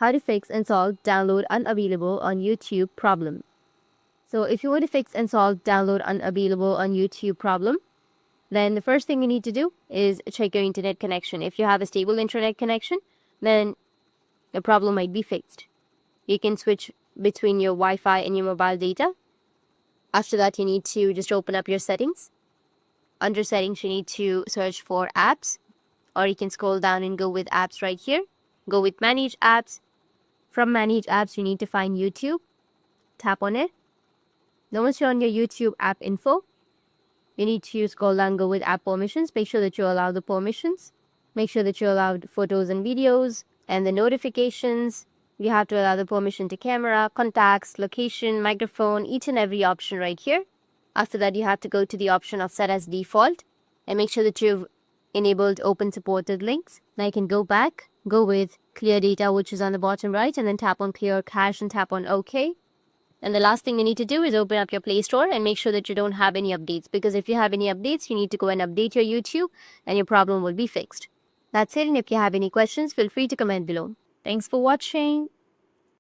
how to fix and solve download unavailable on YouTube problem. So if you want to fix and solve download unavailable on YouTube problem, then the first thing you need to do is check your internet connection. If you have a stable internet connection, then the problem might be fixed. You can switch between your Wi-Fi and your mobile data. After that, you need to just open up your settings. Under settings, you need to search for apps, or you can scroll down and go with apps right here. Go with manage apps. From manage apps, you need to find YouTube. Tap on it. Then once you're on your YouTube app info, you need to scroll down, go with app permissions. Make sure that you allow the permissions. Make sure that you allowed photos and videos and the notifications. You have to allow the permission to camera, contacts, location, microphone, each and every option right here. After that, you have to go to the option of set as default and make sure that you've enabled open supported links. Now you can go back, go with clear data, which is on the bottom right, and then tap on clear cache and tap on OK. And the last thing you need to do is open up your Play Store and make sure that you don't have any updates, because if you have any updates, you need to go and update your YouTube and your problem will be fixed. That's it, and if you have any questions, feel free to comment below. Thanks for watching.